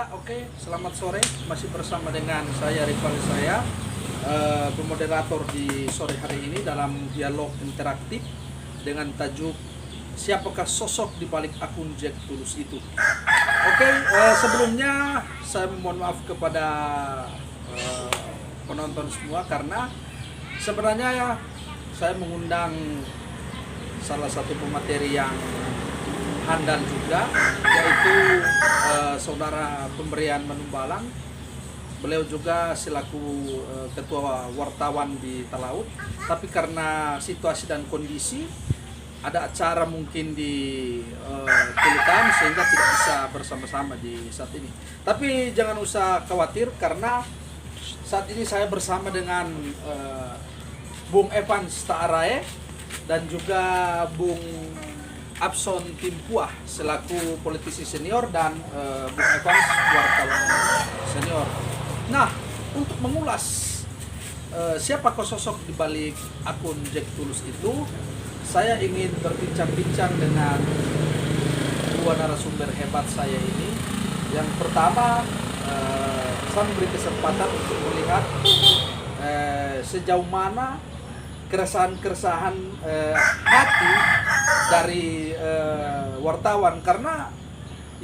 Ya, oke. Selamat sore. Masih bersama dengan saya rival saya, pemoderator di sore hari ini dalam dialog interaktif dengan tajuk siapakah sosok di balik akun Jack Tulus itu. Oke, sebelumnya saya mohon maaf kepada penonton semua karena sebenarnya ya saya mengundang salah satu pemateri yang handal juga, yaitu saudara Pemberian Manumbalang. Beliau juga selaku ketua wartawan di Talaut, tapi karena situasi dan kondisi ada acara mungkin di Kulitan sehingga tidak bisa bersama-sama di saat ini. Tapi jangan usah khawatir karena saat ini saya bersama dengan Bung Evans Taarae dan juga Bung Abson Timpuah selaku politisi senior dan Bung Evans wartawan senior. Nah, untuk mengulas siapakah sosok di balik akun Jack Tulus itu, saya ingin berbincang-bincang dengan dua narasumber hebat saya ini. Yang pertama, saya memberi kesempatan untuk melihat sejauh mana keresahan-keresahan hati dari wartawan, karena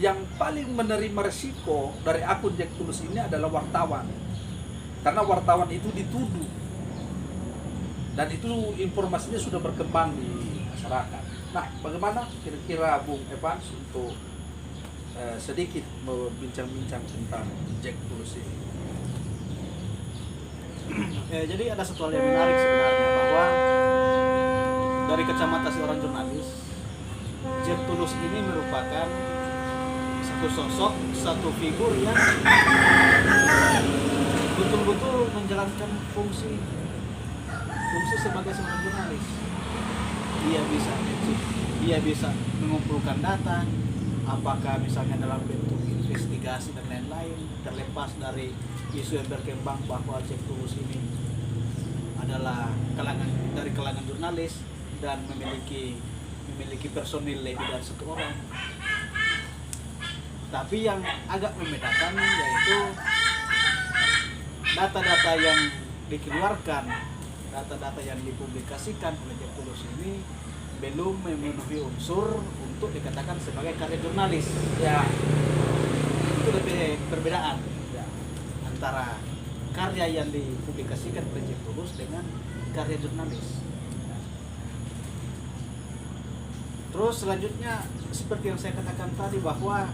yang paling menerima resiko dari akun Jack Tulus ini adalah wartawan, karena wartawan itu dituduh dan itu informasinya sudah berkembang di masyarakat. Nah, bagaimana kira-kira Bung Evans untuk sedikit berbincang-bincang tentang Jack Tulus ini? Ya, jadi ada satu hal yang menarik sebenarnya, bahwa dari kacamata seorang jurnalis, Jack Tulus ini merupakan satu sosok, satu figur yang betul-betul menjalankan fungsi sebagai seorang jurnalis. Dia bisa mengumpulkan data, apakah misalnya dalam bentuk investigasi dan lain-lain, terlepas dari isu yang berkembang bahwa Jack Tulus ini adalah dari kalangan jurnalis dan memiliki personil lebih dari satu orang. Tapi yang agak membedakan yaitu data-data yang dikeluarkan, data-data yang dipublikasikan oleh Jack Tulus ini belum memenuhi unsur untuk dikatakan sebagai karya jurnalis. Ya, itu lebih perbedaan antara karya yang dipublikasikan oleh Jack Tulus dengan karya jurnalis. Terus selanjutnya, seperti yang saya katakan tadi, bahwa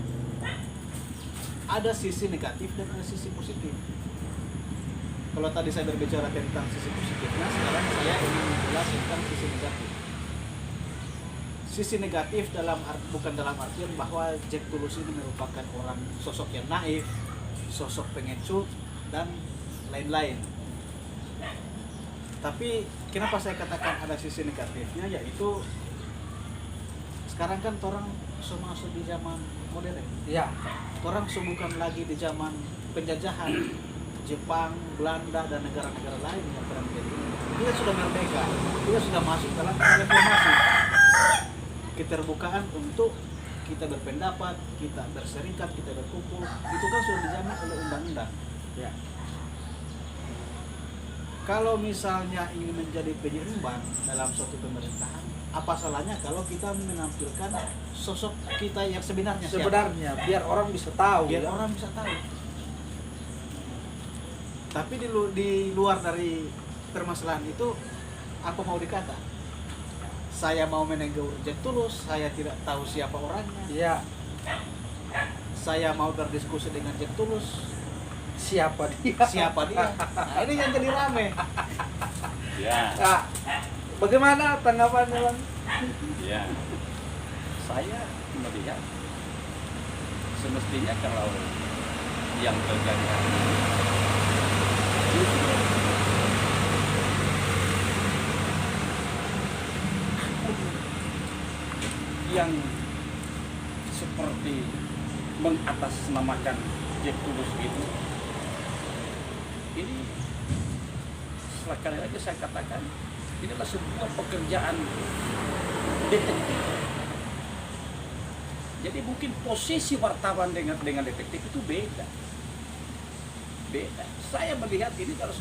ada sisi negatif dan ada sisi positif. Kalau tadi saya berbicara tentang sisi positifnya, sekarang saya ingin mengulas tentang sisi negatif. Sisi negatif bukan dalam artian bahwa Jack Tulus ini merupakan sosok yang naif, sosok pengecut dan lain-lain. Tapi kenapa saya katakan ada sisi negatifnya, yaitu sekarang kan orang masuk di zaman modern. ya. Orang bukan lagi di zaman penjajahan Jepang, Belanda dan negara-negara lain yang pernah menjadi. Kita sudah merdeka, kita sudah masuk dalam reformasi. Keterbukaan untuk kita berpendapat, kita berserikat, kita berkumpul, itu kan sudah dijamin oleh undang-undang. Ya. Kalau misalnya ingin menjadi penyeimbang dalam suatu pemerintahan, apa salahnya kalau kita menampilkan sosok kita yang sebenarnya? Biar orang bisa tahu. Biar orang bisa tahu. Tapi di luar dari permasalahan itu, apa mau dikata? Saya mau menegur Jack Tulus, saya tidak tahu siapa orangnya. Ya. Saya mau berdiskusi dengan Jack Tulus, Siapa dia? Nah, ini yang jadi rame. Ya, Nah, bagaimana tanggapannya, Bang? ya. Saya melihat semestinya kalau yang terjadi justru yang seperti mengatasnamakan Jack Tulus itu, ini sekali lagi saya katakan, ini adalah sebuah pekerjaan detektif. Jadi mungkin posisi wartawan dengan detektif itu beda. Saya melihat ini adalah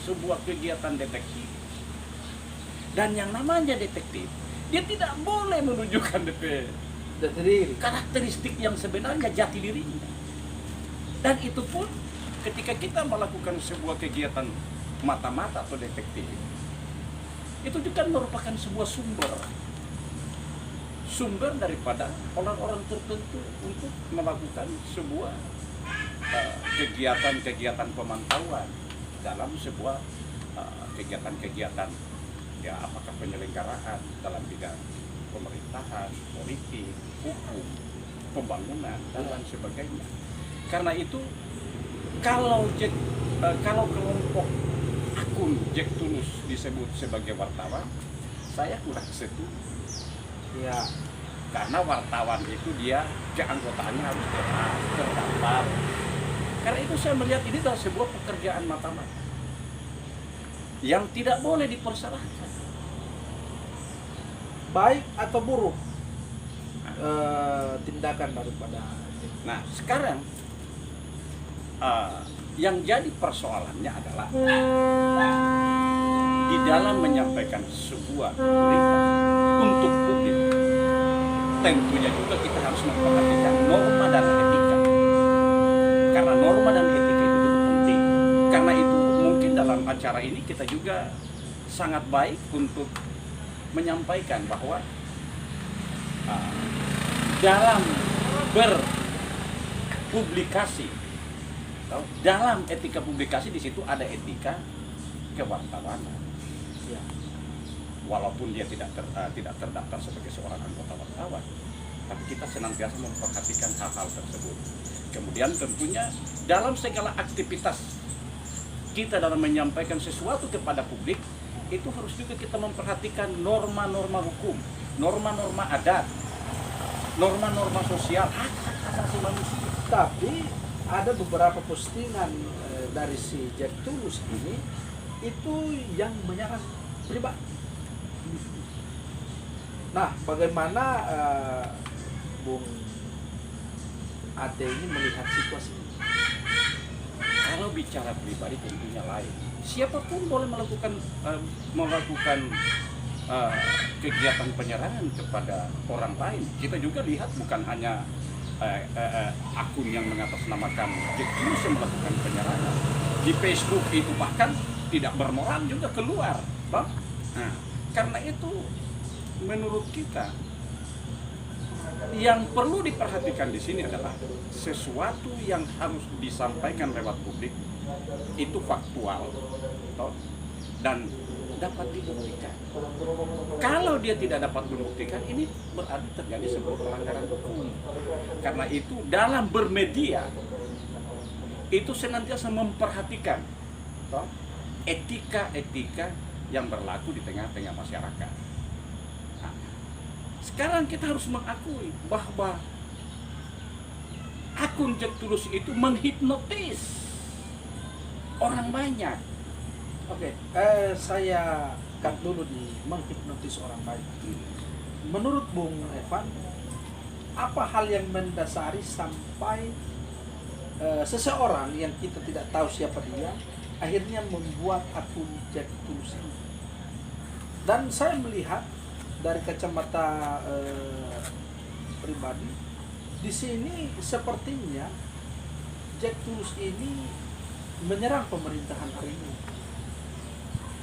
sebuah kegiatan detektif. Dan yang namanya detektif, dia tidak boleh menunjukkan karakteristik yang sebenarnya jati dirinya. Dan itu pun ketika kita melakukan sebuah kegiatan mata-mata atau detektif, itu juga merupakan sebuah sumber daripada orang-orang tertentu untuk melakukan sebuah kegiatan pemantauan dalam sebuah kegiatan ya, apakah penyelenggaraan dalam bidang pemerintahan, politik, hukum, pembangunan dan lain sebagainya. Karena itu kalau kelompok akun Jack Tulus disebut sebagai wartawan, saya kurang setuju. Ya, Karena wartawan itu dia keanggotaannya harus terdaftar. Karena itu saya melihat ini adalah sebuah pekerjaan mata-mata yang tidak boleh dipersalahkan. baik atau buruk tindakan daripada. Nah sekarang yang jadi persoalannya adalah di dalam menyampaikan sebuah berita untuk publik, tentunya juga kita harus memperhatikan norma dan etika. Karena norma dan etika itu juga penting. Karena itu mungkin dalam acara ini kita juga sangat baik untuk menyampaikan bahwa dalam berpublikasi, dalam etika publikasi di situ ada etika kewartawanan. Ya. Walaupun dia tidak terdaftar sebagai seorang anggota wartawan, tapi kita senantiasa memperhatikan hal-hal tersebut. Kemudian tentunya dalam segala aktivitas kita dalam menyampaikan sesuatu kepada publik, itu harus juga kita memperhatikan norma-norma hukum, norma-norma adat, norma-norma sosial, hak-hak asasi manusia. Tapi ada beberapa postingan dari si Jack Tulus ini itu yang menyerang pribadi. Nah, bagaimana Bung Ade ini melihat situasi ini? Kalau bicara pribadi tentunya lain. Siapapun boleh melakukan kegiatan penyerangan kepada orang lain. Kita juga lihat bukan hanya akun yang mengatasnamakan Jack Tulus yang melakukan penyerangan. Di Facebook itu bahkan tidak bermoral juga keluar, Bang. Nah, karena itu menurut kita yang perlu diperhatikan di sini adalah sesuatu yang harus disampaikan lewat publik itu faktual dan dapat dibuktikan. Kalau dia tidak dapat membuktikan, ini berarti terjadi sebuah pelanggaran hukum. Karena itu dalam bermedia itu senantiasa memperhatikan etika-etika yang berlaku di tengah-tengah masyarakat. Nah, sekarang kita harus mengakui bahwa akun Jack Tulus itu menghipnotis orang banyak. Oke, saya cut dulu di menghipnotis orang banyak. Menurut Bung Evan, apa hal yang mendasari sampai seseorang yang kita tidak tahu siapa dia akhirnya membuat akun Jack Tulus ini? Dan saya melihat dari kacamata pribadi, di sini sepertinya Jack Tulus ini menyerang pemerintahan hari ini.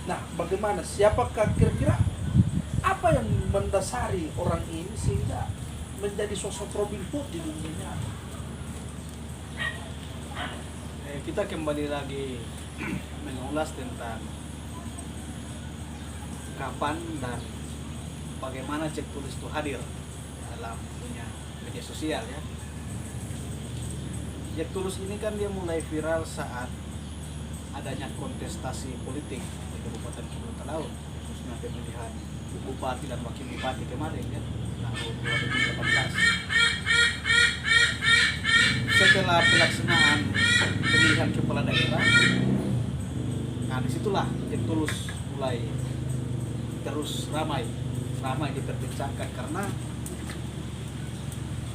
Nah, bagaimana? Siapakah kira-kira apa yang mendasari orang ini sehingga menjadi sosok Robin Hood di dunia nyata? Kita kembali lagi mengulas tentang kapan dan bagaimana Jack Tulus itu hadir dalam dunia media sosial ya. Jack Tulus ini kan dia mulai viral saat adanya kontestasi politik di Kabupaten Kepulauan Talaut, khususnya pemilihan bupati dan wakil bupati kemarin ya, tahun 2018. Setelah pelaksanaan pemilihan kepala daerah, nah disitulah Jack Tulus mulai terus ramai diperbincangkan karena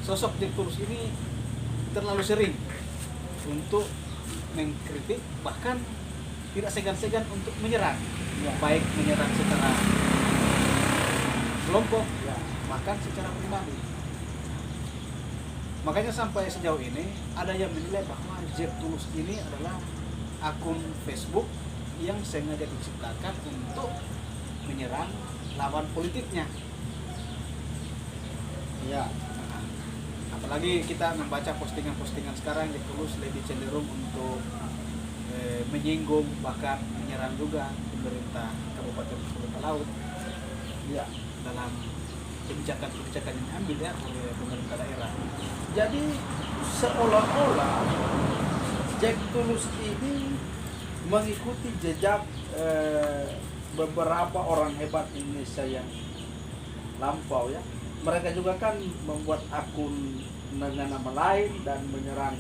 sosok Jack Tulus ini terlalu sering untuk mengkritik, bahkan tidak segan-segan untuk menyerang, baik menyerang secara kelompok, bahkan secara pribadi. Makanya sampai sejauh ini ada yang menilai bahwa Jack Tulus ini adalah akun Facebook yang sengaja diciptakan untuk menyerang lawan politiknya. Ya. Nah, apalagi kita membaca postingan-postingan sekarang, Jack Tulus lebih cenderung untuk menyinggung, bahkan menyerang juga pemerintah Kabupaten Kota Laut Ya. dalam kebijakan-kebijakan yang diambil ya oleh pemerintah daerah. Jadi seolah-olah Jack Tulus ini mengikuti jejak beberapa orang hebat Indonesia yang lampau ya. Mereka juga kan membuat akun dengan nama lain dan menyerang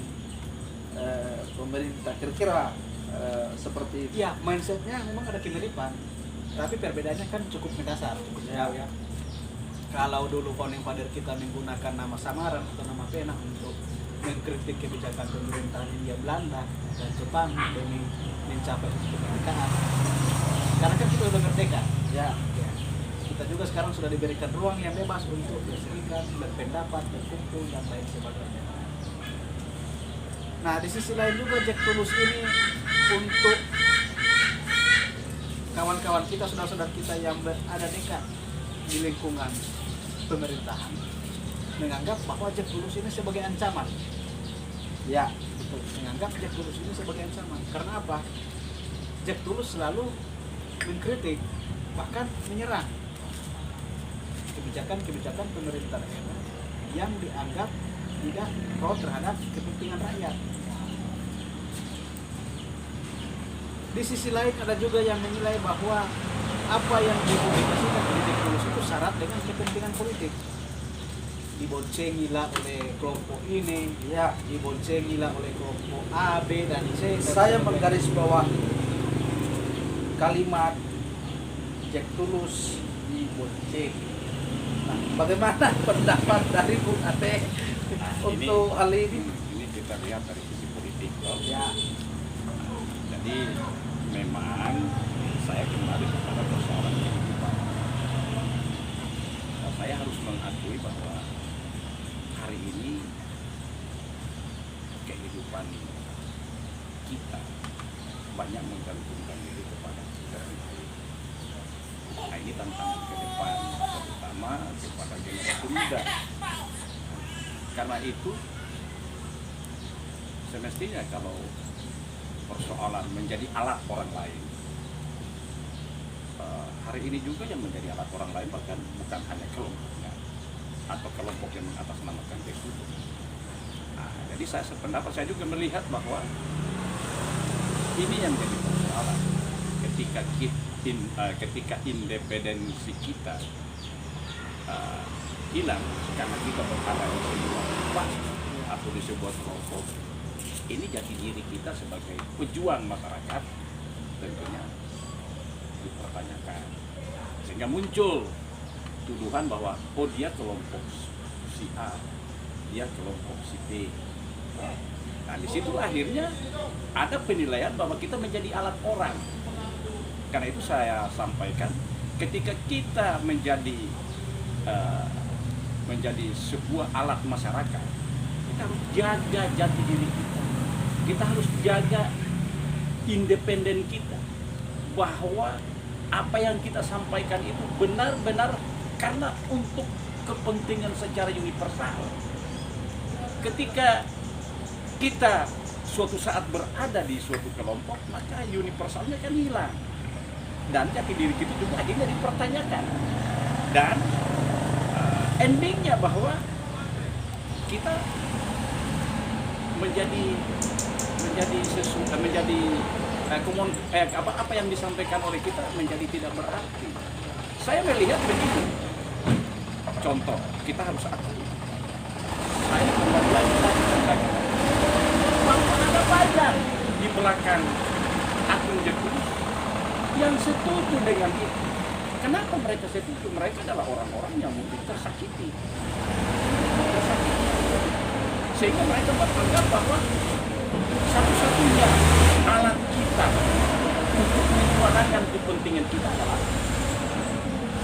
pemerintah, kira-kira seperti itu. Ya, mindsetnya memang ada kemiripan, tapi perbedaannya kan cukup mendasar, cukup jauh ya. Kalau dulu founding father kita menggunakan nama samaran atau nama pena untuk mengkritik kebijakan pemerintahan Hindia Belanda dan Jepang demi mencapai kemerdekaan. Karena kan kita sudah merdeka. Ya. Ya. Kita juga sekarang sudah diberikan ruang yang bebas untuk berserikat, berpendapat, berkumpul dan lain sebagainya. Nah, di sisi lain juga Jack Tulus ini untuk kawan-kawan kita, saudara-saudara kita yang berada dekat di lingkungan pemerintahan menganggap bahwa Jack Tulus ini sebagai ancaman. Ya. Betul, menganggap Jack Tulus ini sebagai ancaman. Karena apa? Jack Tulus selalu mengkritik, bahkan menyerang kebijakan-kebijakan pemerintah daerah yang dianggap tidak pro terhadap kepentingan rakyat. Di sisi lain ada juga yang menilai bahwa apa yang dipublikasikan oleh Jack Tulus itu syarat dengan kepentingan politik. Diboncengilah oleh kelompok ini, Ya. diboncengilah oleh kelompok A, B, dan C. Dan Saya sebagainya. menggarisbawahi kalimat Jack Tulus dibonceng. Nah, bagaimana pendapat dari Bung Ate untuk hal ini? Ini kita lihat dari sisi politik. Ya. Jadi memang saya kembali kepada persoalan kehidupan. Saya harus mengakui bahwa hari ini kehidupan kita banyak menggantungkan diri kepada internet. Nah, ini tantangan ke depan, terutama kepada generasi muda. Karena itu semestinya kalau persoalan menjadi alat orang lain, hari ini juga yang menjadi alat orang lain bahkan bukan hanya kelompoknya atau kelompok yang mengatasnamakan itu. Nah, jadi saya sependapat, saya juga melihat bahwa ini yang menjadi persoalan ketika independensi kita hilang karena kita berada di sebuah kelompok atau di sebuah kelompok. Ini jati diri kita sebagai pejuang masyarakat tentunya dipertanyakan, sehingga muncul tuduhan bahwa oh dia kelompok si A, dia kelompok si B. Nah, di situ akhirnya ada penilaian bahwa kita menjadi alat orang. Karena itu saya sampaikan, ketika kita menjadi sebuah alat masyarakat, kita harus jaga jati diri kita. Kita harus jaga independen kita, bahwa apa yang kita sampaikan itu benar-benar karena untuk kepentingan secara universal. Ketika kita suatu saat berada di suatu kelompok, maka universalnya kan hilang, dan jati diri kita juga akhirnya dipertanyakan, dan endingnya bahwa kita menjadi apa yang disampaikan oleh kita menjadi tidak berarti. Saya melihat begini, contoh kita harus akui, saya kembali lagi bahwa ada banyak di belakang akun Jack Tulus yang setuju dengan itu. Kenapa mereka setuju? Mereka adalah orang-orang yang mungkin tersakiti. Sehingga mereka menganggap bahwa satu-satunya alat kita untuk menyuarakan kepentingan kita adalah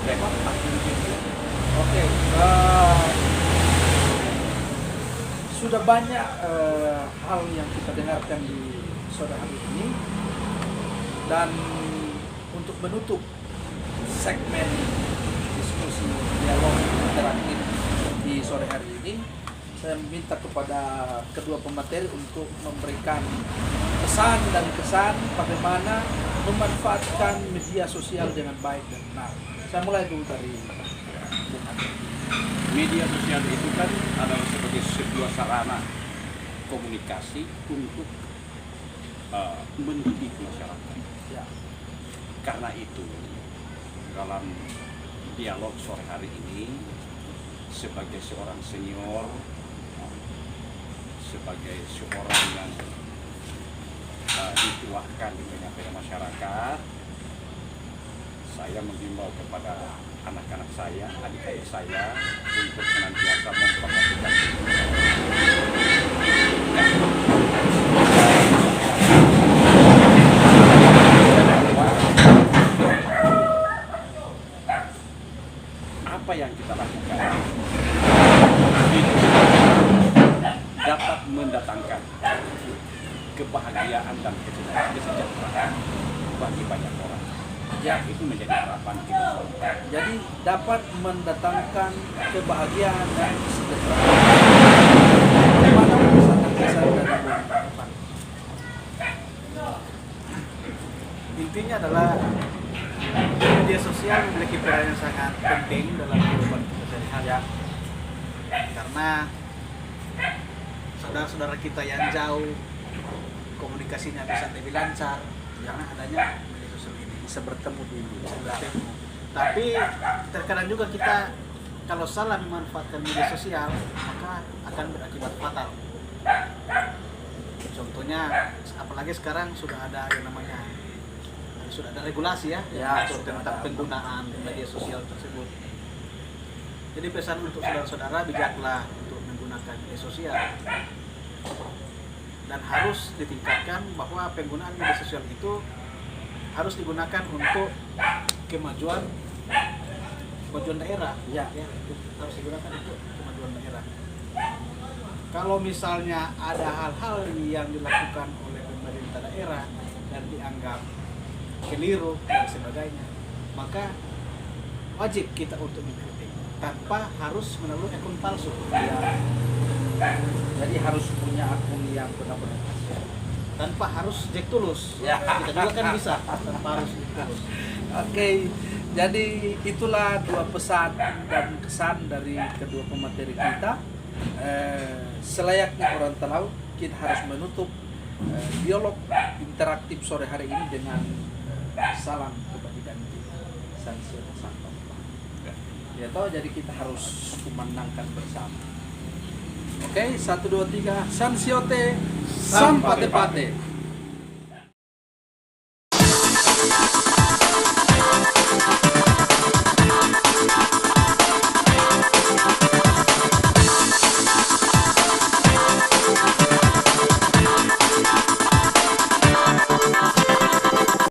lewat akun media. Oke, sudah banyak hal yang kita dengarkan di sore hari ini, dan untuk menutup segmen diskusi dialog interaktif di sore hari ini, saya minta kepada kedua pemateri untuk memberikan pesan dan kesan bagaimana memanfaatkan media sosial dengan baik dan benar. Saya mulai dulu dari Bung Andi. Media sosial itu kan adalah sebagai sebuah sarana komunikasi untuk mendidik masyarakat. Ya. Karena itu, dalam dialog sore hari ini, sebagai seorang senior, sebagai seorang yang dituakan di tengah-tengah masyarakat, saya menghimbau kepada anak-anak saya, adik-adik saya untuk senantiasa memperhatikan apa yang kita lakukan itu dapat mendatangkan kebahagiaan dan kesejahteraan bagi banyak orang. Ya, itu menjadi harapan kita semua. Jadi dapat mendatangkan kebahagiaan dan kesejahteraan. Bagaimana kesan dari Bung Pan? Intinya adalah media sosial memiliki peran yang sangat penting dalam kehidupan kita sehari-hari. Karena saudara-saudara kita yang jauh komunikasinya bisa lebih lancar karena adanya media sosial ini. Bisa bertemu di Bertemu. Tapi terkadang juga kita kalau salah memanfaatkan media sosial maka akan berakibat fatal. Contohnya, apalagi sekarang sudah ada yang namanya sudah ada regulasi ya, Ya, tentang penggunaan media sosial tersebut. Jadi pesan untuk saudara-saudara, bijaklah untuk menggunakan media sosial dan harus ditingkatkan bahwa penggunaan media sosial itu harus digunakan untuk kemajuan daerah. Ya. Harus digunakan untuk kemajuan daerah. Kalau misalnya ada hal-hal yang dilakukan oleh pemerintah daerah dan dianggap keliru dan sebagainya, maka wajib kita untuk mengkritik tanpa harus melalui akun palsu. Ya. Jadi harus punya akun yang benar-benar Tanpa harus Jack Tulus. Ya. Kita juga kan bisa tanpa harus Jack Tulus. Oke, jadi itulah dua pesan dan kesan dari kedua pemateri kita. Selayaknya orang Talaut, kita harus menutup dialog interaktif sore hari ini dengan salam kebajikan kita. Sansiote sampai. Ya toh, jadi kita harus kumandangkan bersama. Oke, 1, 2, 3, Sansiote Sampate Pate.